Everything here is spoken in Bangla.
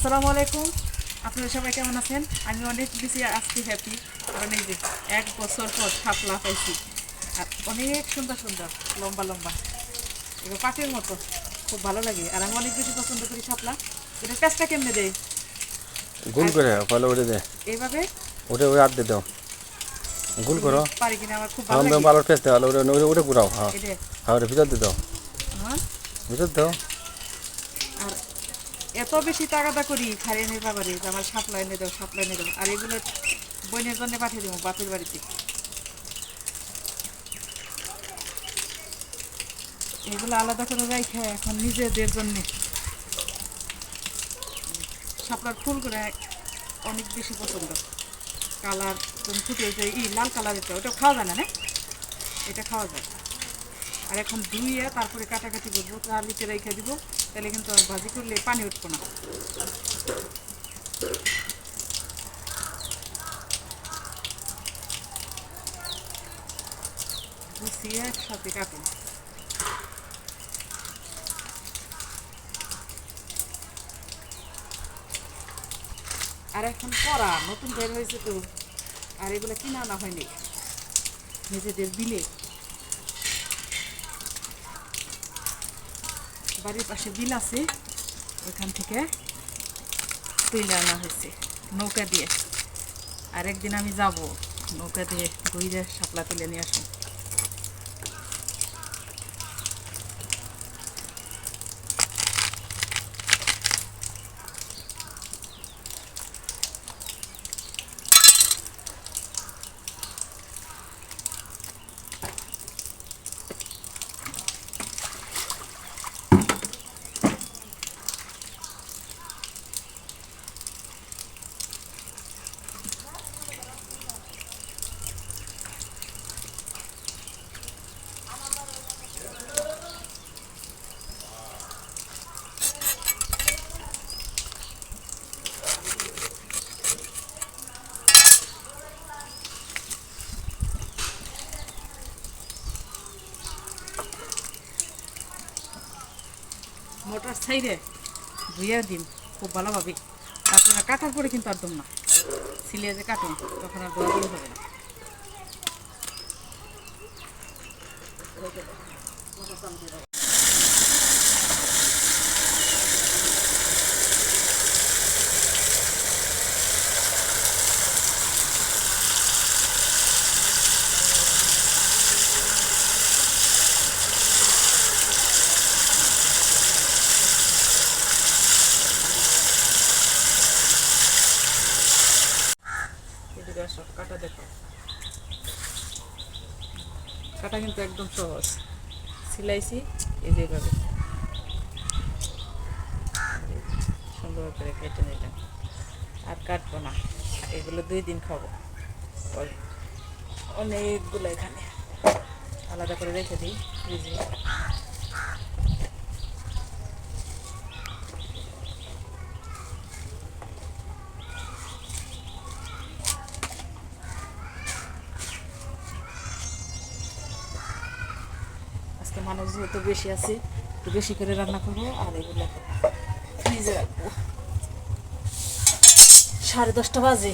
আসসালামু আলাইকুম। আপনারা সবাই কেমন আছেন? আমি অনেক বেশি আজকে হ্যাপি, কারণ এই যে 1 বছর পর শাপলা পাইছি। আর অনেক সুন্দর সুন্দর লম্বা লম্বা, এগুলো পাটের মতো, খুব ভালো লাগে। আর আমি অনেক বেশি পছন্দ করি শাপলা। এটা কাজটা কেমনে দেয়? গোল আর করে ভালো করে দে। এইভাবে ওটা ওই হাত দিয়ে দাও, গোল করো। পারি কিনা আমার খুব ভালো হ্যাঁ লাগে। ভালো পেস্ট দাও, ওটা ওটা ওটা ঘুরাও। হ্যাঁ এটা হ্যাঁ ওটা ভিতর দিয়ে দাও, হ্যাঁ। ভিতর দাও। আর এত বেশি তাগাদা করি খাইয়ে নিয়ে বাবারে যে আমার শাপলা এনে দাও, শাপলা এনে দাও। আর এগুলো বোনের জন্য পাঠিয়ে দেবো বাপের বাড়িতে। এগুলো আলাদা করে রাখে এখন নিজেদের জন্যে শাপলার ফুলগুলো অনেক বেশি পছন্দ। কালার যেমন ফুটে যে লাল কালার, ওটা খাওয়া যায় না, না এটা খাওয়া যায়। আর এখন ধুইয়ে তারপরে কাটাকাটি করবো, তালিতে রেখে দিব, তাহলে কিন্তু আর ভাজি করলে পানি উঠবো না। গুছিয়ে একসাথে কাটুন। আর এখন করা নতুন বের হয়েছে তো, আর এগুলো কিনে আনা হয়নি, নিজেদের বিলে বাড়ির পাশে বিল আছে, ওইখান থেকে তুলে আনা হয়েছে নৌকা দিয়ে। আর একদিন আমি যাব নৌকা দিয়ে ঘুরে শাপলা তুলে নিয়ে আসবো। মোটর সাইডে ধুইয়া দিন খুব ভালোভাবে, তারপরে কাটার পরে কিন্তু একদম না, সিলিয়ে যে কাটুন তখন আর দৌড়াদৌড়ি হবে না। এদিকে আসো, কাটা দেখো, কাটা কিন্তু একদম সহজ। সিলাইছি এই যেভাবে সুন্দর করে কেটে নিলাম, আর কাটবো না। এগুলো 2 দিন খাবো, অনেকগুলো এখানে আলাদা করে রেখে দিই ফ্রিজে। আজকে মানুষ যেহেতু বেশি আছে, একটু বেশি করে রান্না করবো, আর এগুলো ফ্রিজে রাখবো। 10:30 বাজে।